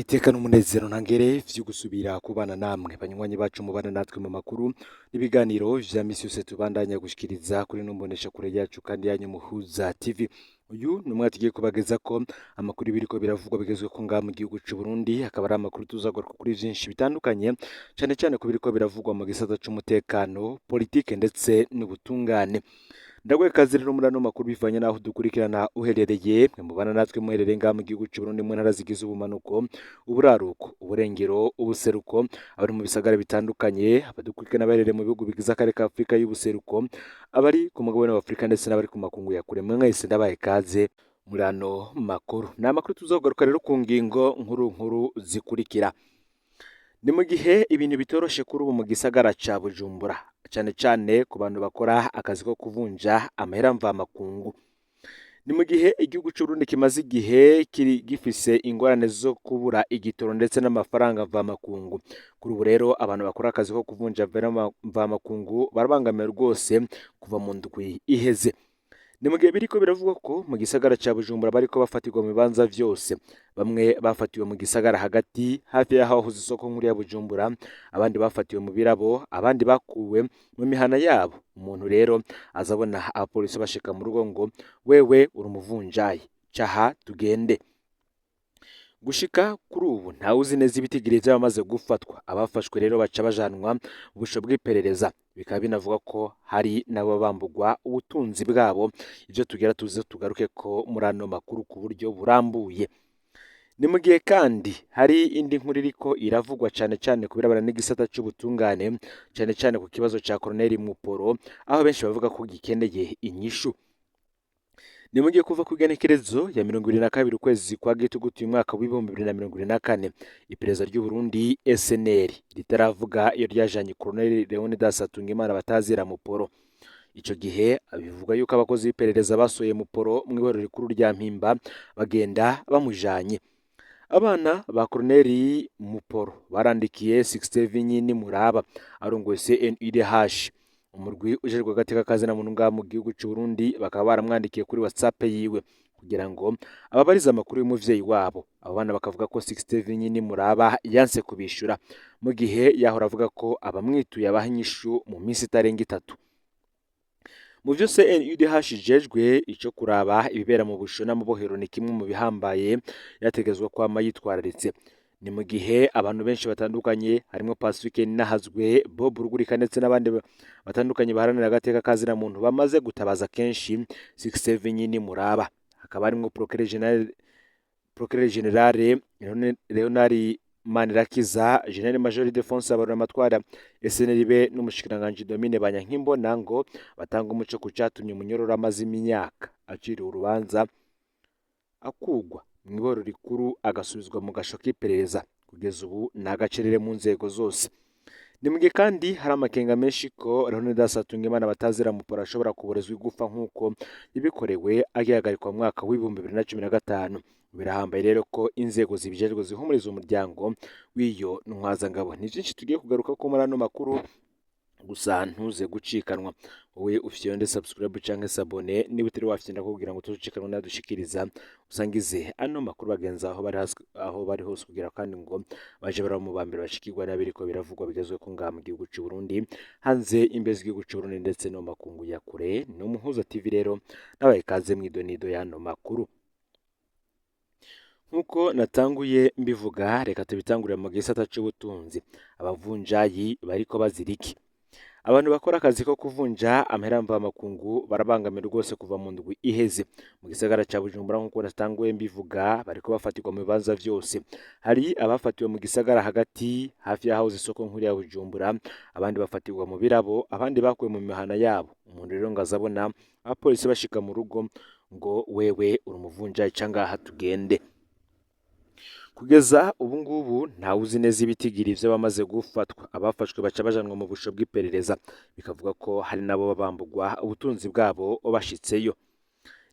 iteka n'umunezero ntangere vyo gusubira kubana namwe banywanyi bacu mubana natwe mu makuru n'ibiganiro vya misi yose tubandanya gushikiriza kuri numbonesha kure yacu kandi yanyu Muhuza TV. Uyu ni umwe tugiye kubagezako amakuru biriko biravugwa bigezweko ngaha mu gihugu c'u Burundi, akaba ari amakuru tuzagaruka kuri vyinshi bitandukanye cane cane ku biriko biravugwa mu gisata c'umutekano, politike ndetse n'ubutungane. Ndagwe kazi rero muri ano makuru bivanye naho dukurikirana uherereye mwe mubana natwe muherereye ngaha mu gihugu c'u Burundi mu ntara zigize ubumanuko, uburaruko, uburengero, ubuseruko, abari mu bisagara bitandukanye, abadukurikirana baherereye mu bihugu bigize akarere ka Afrika y'ubuseruko, abari ku mugabane wa Afrika ndetse n'abari ku makungu ya kure, mwese ndabaye kaze muri ano makuru. Ni amakuru tuzogaruka rero ku ngingo nkuru zikurikira. Ni mu gihe ibintu bitoroshe kuri ubu mu gisagara ca Bujumbura, cane cane ku bantu bakora akazi ko kuvunja amahera mvamakungu. Ni mu gihe igihugu c'u Burundi kimaze igihe gifise ingorane zo kubura igitoro ndetse n'amafaranga mvamakungu. Kuri ubu rero abantu bakora akazi ko kuvunja mvamakungu barabangamiwe rwose kuva mu ndwi iheze. Ni mu gihe biriko biravugwa ko mu gisagara ca Bujumbura bariko bafatirwa mu bibanza vyose. Bamwe bafatiwe mu gisagara hagati hafi y'aho hahoze isoko nkuru ya Bujumbura, abandi bafatiwe mu birabo, abandi bakuwe mu mihana yabo. Umuntu rero azabona abapolisi bashika mu rugo ngo wewe uri umuvunjayi, caha tugende. Gushika kuri ubu ntawuzi neza ibitigiri vy'abamaze gufatwa. Abafashwe rero baca bajanwa mu busho bw'iperereza. Bikaba binavuga ko hari nabo bambugwa ubutunzi bwabo, ivyo tugera tuze tugaruke ko muri ano makuru ku buryo burambuye. Ni mu gihe kandi hari indi nkuru iriko iravugwa cane cane ku birabana n'igisata c'ubutungane, cane cane ku kibazo ca Colonel Muporo, aho benshi bavuga ko gikeneye inyishu. Ni mu gihe kuva ku igenekerezo ya 22 ukwezi kwa Gitugutu uyu mwaka w'ibihumbi 2024, iperereza ry'u Burundi SNL ritaravuga iyo ryajanye Colonel Leonidas Hatungimana batazira Muporo. Ico gihe abivuga yuko abakozi b'iperereza basoye Muporo mu iborero rikuru rya Mpimba bagenda bamujanye. Abana ba Colonel Muporo barandikiye 67 nyini muraba arongoye CNUDH, umurwi ujejwe agateka kazi na muntu ngaha mu gihugu c'u Burundi, bakaba baramwandikiye kuri WhatsApp yiwe kugira ngo ababarize amakuru y'umuvyeyi wabo. Abo bana bakavuga ko 67 nyini muraba yanse kubishura, mu gihe yahora avuga ko abamwituye abaha inyishu mu minsi itarenga 3. Mu vyo CNUDH ijejwe ico kuraba ibibera mu busho n'amabohero ni kimwe mu bihambaye yategezwa kwama yitwararitse. Ni mu gihe abantu benshi batandukanye harimo Pacifique Nahazwe, Bob Rugurika ndetse n'abandi batandukanye baharanira agateka kazi na muntu bamaze gutabaza kenshi 67 nyini muraba. Hakaba harimo Procureur General Leonard Manirakiza, General Major Defonse Abaruramatwara SNLB n'umushikiranganji Domine Banyankimbona ngo batanga umuco ku catumye umunyororo amaze imyaka aciriwe urubanza akugwa mu iborero rikuru agasubizwa mu gasho k'iperereza. Kugeza ubu ni agacerere mu nzego zose. Ni mu gihe kandi hari amakenga menshi ko Leonidas Hatungimana batazira Muporo ashobora kuborezwa igufa nk'uko ibikorewe agihagarikwa mu mwaka w'ibihumbi 2015. Birahambaye rero ko inzego zibijejwe zihumuriza umuryango w'iyo ntwazangabo. Ni vyinshi tugiye kugaruka ko muri ano makuru, gusa ntuze gucikanwa. Wowe ufyonde subscribe canke sabone niba utari wafyenda kugira ngo tuzucikanwa nadushikiriza, usangize ano makuru bagenza aho bari hose kugira kandi ngo baje bara mu bambere bashikirwa n'abiriko biravugwa bigezwe ko ngaha mu gihugu c'u Burundi, hanze imbezi y'igihugu c'u Burundi ndetse no makungu ya kure. No Muhuza TV rero nabaye kaze mwidonido y'ano makuru. Nkuko natanguye mbivuga, reka tubitangurira mu gisata c'ubutunzi. Abavunjayi bariko baziriki. Abantu bakora akazi ko kuvunja amahera mvamakungu barabangamira rwose kuva mu ndwi iheze. Mu gisagara ca Bujumbura nkuko natanguye mbivuga, bariko bafatirwa mu bibanza vyose. Hari abafatiwe mu gisagara hagati hafi y'aho isoko nkuru ya Bujumbura, abandi bafatirwa mu birabo, abandi bakuwe mu mihana yabo. Umuntu rero ngazabona abapolisi bashika mu rugo ngo wewe uri umuvunjayi cangaha tugende. Kugeza ubu ngubu ntawuzi neza ibitigiri vy'abamaze gufatwa. Abafashwe baca bajanwa mu busho bw'iperereza, bikavuga ko hari nabo bambugwa ubutunzi bwabo bashitseyo.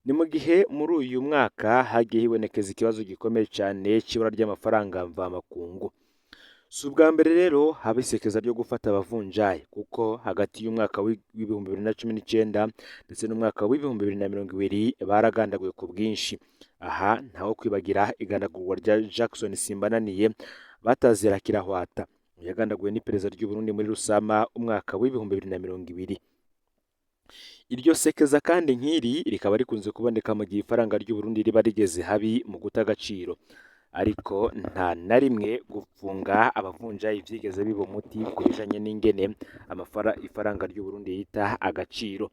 Ni mu gihe muri uyu mwaka hagiye hibonekeza ikibazo gikomeye cyane c'ibura ry'amafaranga mvamakungu. si ubwa mbere rero haba isekeza ryo gufata abavunjayi kuko hagati y'umwaka w'ibihumbi bibiri na cumi n'icyenda ndetse n'umwaka w'ibihumbi bibiri na mirongo ibiri baragandaguye ku bwinshi. Aha ntaho kwibagira igandagurwa rya Jackson Simbananiye batazira kirahwata yagandaguwe n'iperereza ry'u Burundi muri Rusama umwaka w'ibihumbi bibiri na mirongo ibiri. Iryo sekeza kandi nk'iri rikaba rikunze kuboneka mu gihe ifaranga ry'u Burundi riba rigeze habi mu guta agaciro, ariko nta na rimwe gufunga abavunjayi vyigeze biba umuti ku bijanye n'ingene ifaranga ry'u Burundi yita agaciro.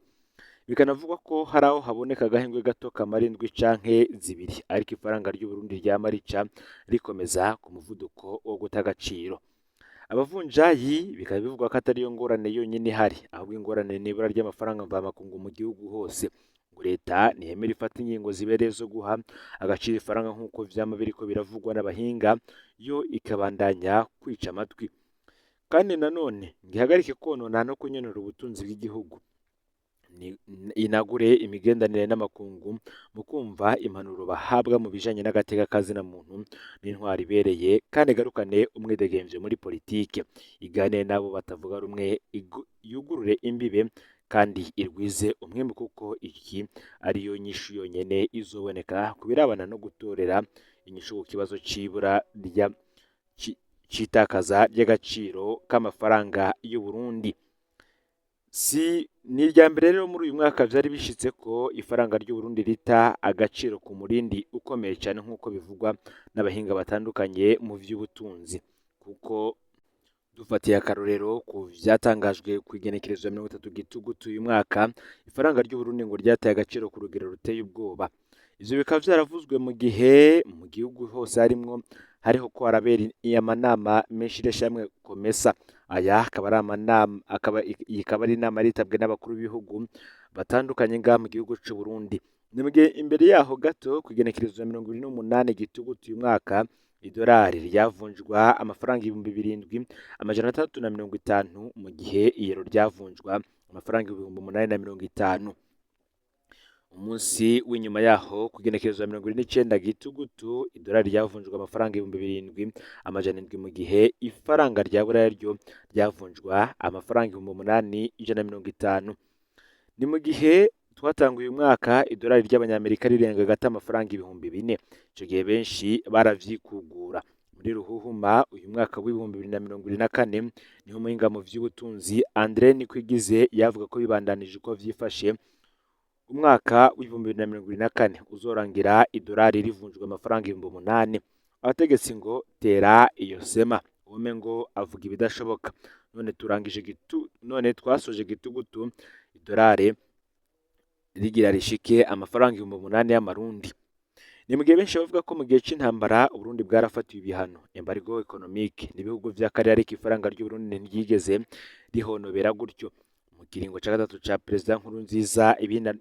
Bikanavugwa ko hari aho haboneka agahengwe gato kamara indwi canke zibiri, ariko ifaranga ry'u Burundi ryama rica rikomeza ku muvuduko wo guta agaciro. Abavunjayi bikaba bivugwa ko atari yo ngorane yonyine ihari, ahubwo ingorane n'ibura ry'amafaranga mvamakungu mu gihugu hose. Ngo leta ntiyemera ifata ingingo zibereye zo guha agaciro ifaranga nk'uko vyama biriko biravugwa n'abahinga, yo ikabandanya kwica amatwi. Kandi nanone ngihagarike konona no kunyonora ubutunzi bw'igihugu, inagure imigenderanire n'amakungu mu kumva impanuro bahabwa mu bijanye n'agateka kazina muntu n'intwari ibereye, kandi garukane umwidegemvyo muri politike, iganire n'abo batavuga rumwe, yugurure imbibe kandi irwize umwimbu, kuko iki ariyo nyishu yonyene izoboneka ku birabana no gutorera inyishu ku kibazo c'ibura c'itakaza ry'agaciro k'amafaranga y'u Burundi. Ni irya mbere rero muri uyu mwaka vyari bishitse ko ifaranga ry'u Burundi rita agaciro ku murindi ukomeye cyane nk'uko bivugwa n'abahinga batandukanye mu vy'ubutunzi, kuko dufatiye akarorero ku vyatangajwe ku igenekerezo ya 30 Gitugutu uyu mwaka, ifaranga ry'u Burundi ngo ryataye agaciro ku rugero ruteye ubwoba. Ivyo bikaba vyaravuzwe mu gihe mu gihugu hose hariho ko harabera amanama menshi y'ishamwe Komesa. Aya akaba ari inama yitabwe n'abakuru b'ibihugu batandukanye ngaha mu gihugu c'u Burundi. Imbere yaho gato ku igenekerezo ya 28 Gitugutu uyu mwaka, idolari ryavunjwa amafaranga 7,650 mu gihe iyero ryavunjwa amafaranga 8,850. Umunsi w'inyuma yaho ku igenekerezo ya 29 Gitugutu, idolari ryavunjwa amafaranga 7,700 mu gihe ifaranga rya buraya ryo ryavunjwa amafaranga 8,150. Ni mu gihe twatanguye uyu mwaka idolari ry'abanyamerika rirenga gata amafaranga 4,000. Ico gihe benshi baravyikugura. Muri Ruhuhuma uyu mwaka w'ibihumbi 2024 niho umuhinga mu vy'ubutunzi Andre Nikwigize yavuga ko bibandanije uko vyifashe, umwaka w'ibihumbi 2024 uzorangira idolari rivunjwa amafaranga 8,000. Abategetsi ngo tera iyo sema, ume ngo avuga ibidashoboka. None twasoje Gitugutu idolari rigira rishike amafaranga 8,000 y'amarundi. Ni mu gihe benshi bavuga ko mu gihe c'intambara Uburundi bwarafatiwe ibihano embargo economique n'ibihugu vy'akarere, ariko ifaranga ry'u Burundi ntiryigeze rihonobera gutyo. Mu kiringo ca gatatu ca Perezida Nkurunziza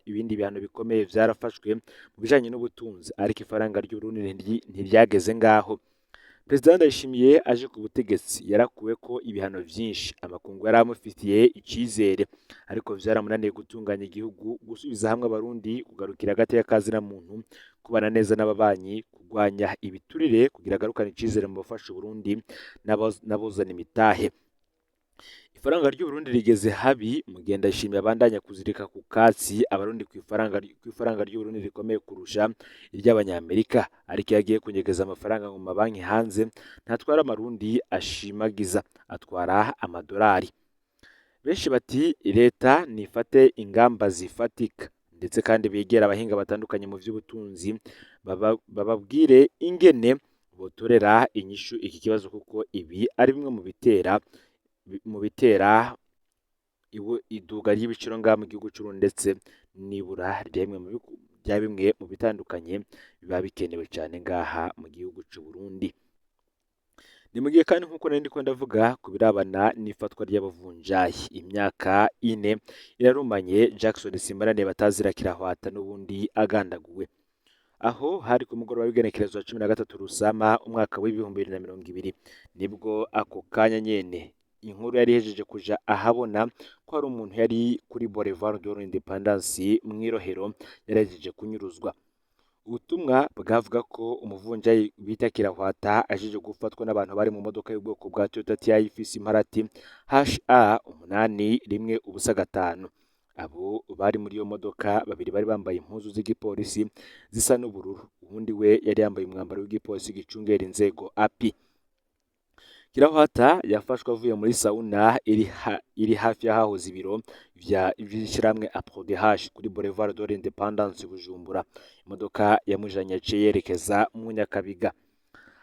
ibindi bihano bikomeye vyarafashwe mu bijanye n'ubutunzi, ariko ifaranga ry'u Burundi ntiryageze ngaho. Perezida Ndayishimiye aje ku butegetsi yarakuwe ko ibihano vyinshi, amakungu yari amufitiye icizere, ariko vyaramunaniye gutunganya igihugu, gusubiza hamwe abarundi, kugarukira agateka kazina muntu, kubana neza n'ababanyi, kugwanya ibiturire, kugira agarukana icizere mu bafasha Uburundi n'abozana imitahe. Ifaranga ry'u Burundi rigeze habi, mugenda Ndayishimiye abandanya kuzirika ku katsi abarundi ku ifaranga ry'u Burundi rikomeye kurusha iry'abanyamerika, ariko yagiye kunyegeza amafaranga mu mabanki hanze, ntatwara amarundi ashimagiza, atwara amadolari. Benshi bati leta nifate ingamba zifatika, ndetse kandi begera abahinga batandukanye mu vy'ubutunzi bababwire ingene botorera inyishu iki kibazo, kuko ibi ari bimwe mu bitera iduga ry'ibiciro ngaha mu gihugu c'Uburundi, ndetse n'ibura rya bimwe mu bitandukanye biba bikenewe cyane ngaha mu gihugu c'Uburundi. Ni mu gihe kandi nk'uko nari ndiko ndavuga ku birabana n'ifatwa ry'abavunjayi, imyaka 4 irarumanye Jackson Simbananiye batazira kirahwata n'ubundi agandaguwe. Aho hari ku mugoroba w'igenekerezo wa 13 Rusama umwaka w'ibihumbi 2020, nibwo ako kanya nyene inkuru yari hejeje kuja ahabona ko hari umuntu yari kuri Boulevard de l'Independance mw'irohero yarahejeje kunyuruzwa. ubutumwa bwavuga ko umuvunjayi bita Kirahwata ajeje gufatwa n'abantu bari mu modoka y'ubwoko bwa Toyota TI ifise imparati HA8115. Abo bari muri iyo modoka babiri bari bambaye impuzu z'igipolisi zisa n'ubururu, uwundi we yari yambaye umwambaro w'igipolisi gicungera inzego API. Kirahwata yafashwe avuye muri sauna iri hafi y'ahahoze ibiro vy'ishiramwe APRODH kuri Boulevard de l'Independance Bujumbura. Imodoka yamujanye yaciye yerekeza mu Nyakabiga.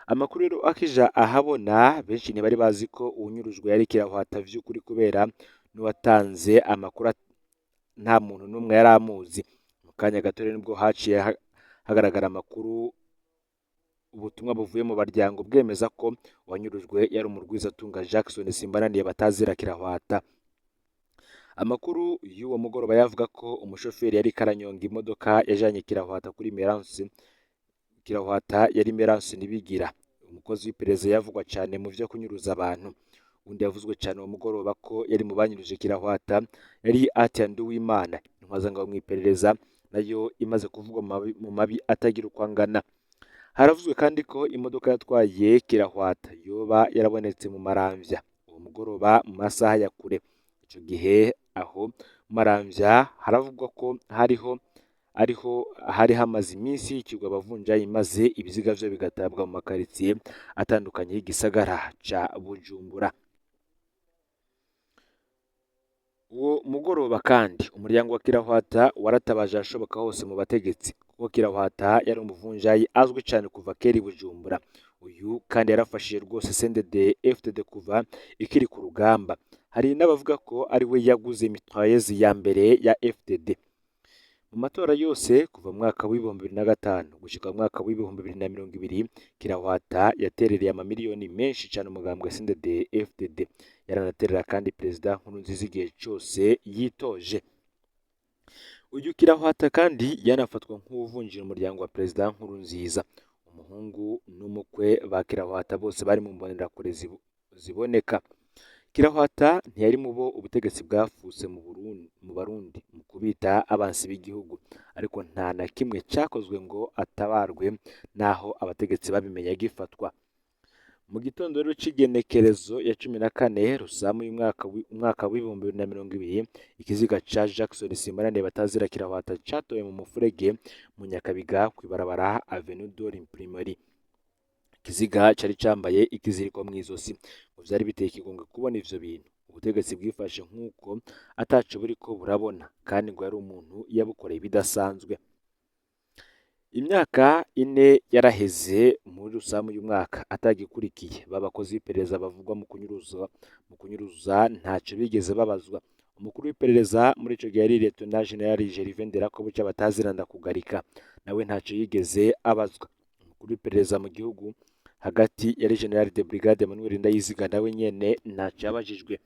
Amakuru rero akija ahabona, benshi ntibari bazi ko uwunyurujwe yari Kirahwata vy'ukuri, kubera n'uwatanze amakuru nta muntu n'umwe yari amuzi. Mu kanya gato rero nibwo haciye hagaragara amakuru, ubutumwa buvuye mu baryango bwemeza ko uwanyurujwe yari umurwizatunga Jackson Simbananiye batazira Kirahwata. Amakuru y'uwo mugoroba yavuga ko umushoferi yari karanyonga imodoka yajanye Kirahwata kuri Merance. Kirahwata yari Merance Nibigira, umukozi w'iperereza yavugwa cyane mu vyo kunyuruza abantu. Undi yavuzwe cyane uwo mugoroba ko yari mu banyuruje Kirahwata yari Atia Nduwimana, intwazangabo mu iperereza, nayo imaze kuvugwa mu mabi atagira uko angana. Haravuzwe kandi ko imodoka yatwaye Kirahwata yoba yarabonetse mu Maramvya uwo mugoroba mu masaha ya kure. Ico gihe aho Maramvya haravugwa ko hari hamaze iminsi hikirwa abavunjayi, maze ibiziga vyo bigatabwa mu makaritsiye atandukanye y'igisagara ca Bujumbura. Uwo mugoroba kandi umuryango wa Kirahwata waratabaje ahashoboka hose mu bategetsi, kuko Kirahwata yari umuvunjayi azwi cyane kuva kera i Bujumbura. Uyu kandi yarafashije rwose CNDD-FDD kuva ikiri ku rugamba. Hari n'abavuga ko ari we yaguze mitrailleuse ya mbere ya FDD. Mu matora yose kuva mu mwaka w'ibihumbi 2005 gushika mu mwaka w'ibihumbi 2020, Kirahwata yaterereye amamiliyoni menshi cyane umugambwe CNDD-FDD. Yaranaterera kandi Perezida Nkurunziza igihe cyose yitoje. Uyu Kirahwata kandi yanafatwa nk'uvunjira umuryango wa Perezida Nkurunziza. Umuhungu n'umukwe ba Kirahwata bose bari mu mbonerakure ziboneka. Kirahwata ntiyari mu bo ubutegetsi bwafuse mu Barundi mu kubita abansi b'igihugu, ariko nta na kimwe cyakozwe ngo atabarwe naho abategetsi babimenya gifatwa. Mu gitondo rero c'igenekerezo ya 14 Rusamu y'umwaka w'ibihumbi 2020, ikiziga ca Jackson Simbananiye batazira Kirahwata catowe mu mufurege mu Nyakabiga kwibarabara Avenue de l'Imprimerie. Ikiziga cari cambaye ikiziriko mw'izosi. Mu vyari biteye ikigongo kubona ivyo bintu. Ubutegetsi bwifashe nk'uko ataco buriko burabona, kandi ngo yari umuntu yabukoreye ibidasanzwe. Imyaka 4 yaraheze muri Rusamu y'umwaka atagikurikiye. Babakozi b'iperereza bavugwa mu kunyuruza ntaco bigeze babazwa. Umukuru w'iperereza muri ico gihe yari Lieutenant General Gervais Nderakobuca batazira Ndakugarika, nawe ntaco yigeze abazwa. Umukuru w'iperereza mu gihugu hagati yari General de Brigade Emmanuel Ndayiziga, nawe nyene ntaco yabajijwe.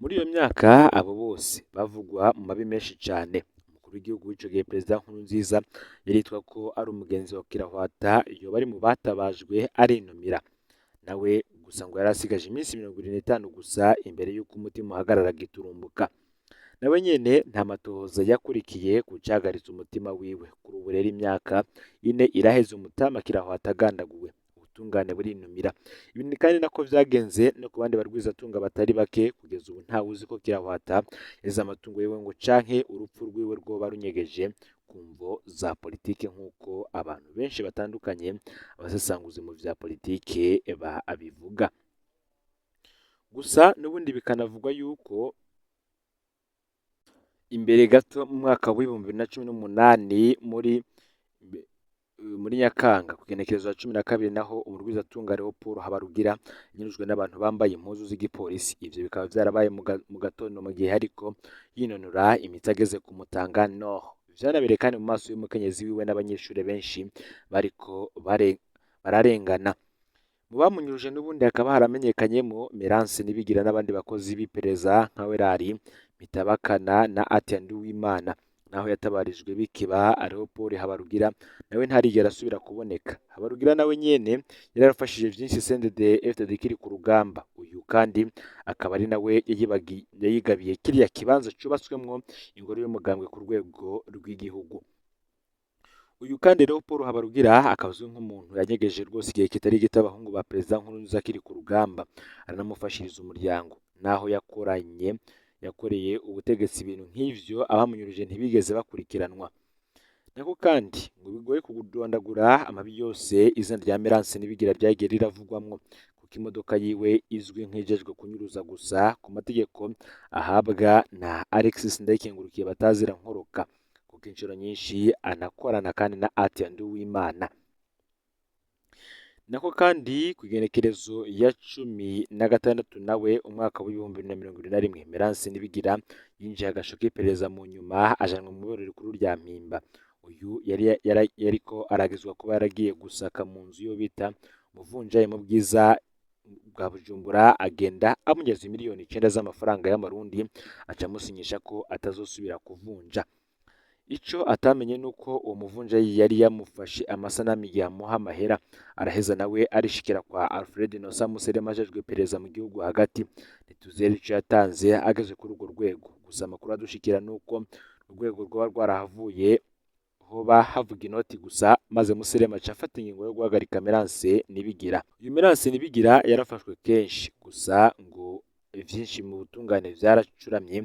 Muri iyo myaka abo bose bavugwa mu mabi menshi cyane. Umukuru w'igihugu w'ico gihe Perezida Nkurunziza yaritwa ko ari umugenzi wa Kirahwata, iyo bari mu batabajwe arinumira. Nawe gusa ngo yari asigaje iminsi 25 gusa imbere y'uko umutima uhagarara giturumbuka. Nawe nyene nta matohoza yakurikiye kucagaritsa umutima wiwe. Kuri ubu rero imyaka 4 iraheze umutama Kirahwata agandaguwe, ubutungane burinumira. Ibi kandi nako vyagenze no ku bandi barwizatunga batari bake. Kugeza ubu nta uzi ko Kirahwata yeze amatungo yiwe ngo canke urupfu rwiwe rwoba runyegeje ku mvo za politike, nk'uko abantu benshi batandukanye abasesanguzi mu vya politike abivuga. Gusa n'ubundi bikanavugwa yuko imbere gato mu mwaka w'ibihumbi 2018 muri Nyakanga ku genekerezo ya 12 naho umurwizatunga Leopold Habarugira yanyurujwe n'abantu bambaye impuzu z'igipolisi. Ivyo bikaba vyarabaye mu gatondo mu gihe ariko yinonora imitsi ageze ku Mutanga Nord. Vyanabereye kandi mu maso y'umukenyezi wiwe n'abanyeshure benshi bariko bararengana. Mu bamunyuruje n'ubundi hakaba haramenyekanyemo Merance Nibigira n'abandi bakozi b'iperereza nka Werari Mitabakana na Atia Nduwimana. Naho yatabarijwe bikiba Leopold Habarugira nawe ntarigera asubira kuboneka. Habarugira nawe nyene yari yarafashije vyinshi CNDD-FDD kiri ku rugamba. Uyu kandi akaba ari nawe yayigabiye kiriya kibanza cubatswemwo ingoro y'umugambwe ku rwego rw'igihugu. Uyu kandi rero Paul Habarugira akaba azwi nk'umuntu yanyegeje rwose igihe kitari gito abahungu ba perezida Nkurunziza akiri ku rugamba, aranamufashiriza umuryango, naho yakoreye ubutegetsi ibintu nk'ivyo abamunyuruje ntibigeze bakurikiranwa. Nako kandi ngo bigoye kudondagura amabi yose izina rya Merance Nibigira ryagiye riravugwamwo, kuko imodoka yiwe izwi nk'ijejwe kunyuruza gusa ku mategeko ahabwa na Alexis Ndayikengurukiye batazira nkoroka, kuko inshuro nyinshi anakorana kandi na Atia Nduwimana. Nako kandi ku igenekerezo ya 16 nawe umwaka w'ibihumbi 2021 Merance Nibigira yinjiye agasho k'iperereza mu nyuma ajanwa mu iborero rikuru rya Mpimba. Uyu yariko aragizwa kuba yaragiye gusaka mu nzu yo bita Muvunjayi mu bwiza bwa Bujumbura, agenda amugeza miliyoni 9 z'amafaranga y'amarundi, aca amusinyisha ko atazosubira kuvunja. Ico atamenye nuko uwo muvunjayi yari yamufashe amasanamu igihe amuha amahera, araheza nawe arishikira kwa Alfred Innocent Muserema ajejwe iperereza mu gihugu hagati. Ntituzera ico yatanze ageze kuri urwo rwego, gusa amakuru adushikira nuko urwego rwaba rwarahavuye hoba havuga inoti gusa, maze Muserema aca afata ingingo yo guhagarika Merance Nibigira. Uyu Merance Nibigira yarafashwe kenshi, gusa ngo vyinshi mu butungane vyaracuramye,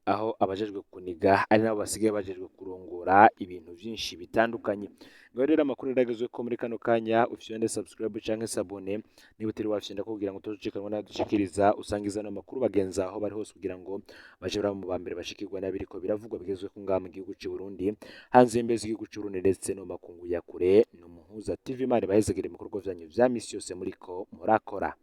aho abajejwe kuniga ari nabo basigaye bajejwe kurongora ibintu vyinshi bitandukanye. Ngo rero amakuru yaragezwe ko muri kano kanya ufyonde subscribe canke s'abone niba utari wafyonda kugira ngo tuzocekanwa nadushikiriza usangiza n'amakuru bagenza aho bari hose, kugira ngo baje mu bambere bashikirwa nabiriko biravugwa bigezwe ku ngamba mu gihugu cy'u Burundi, hanze y'imbizi y'igihugu cy'u Burundi ndetse no makungu ya kure. No Muhuza TV Imana bahezegere ibikorwa vyanyu vya misi yose muriko murakora.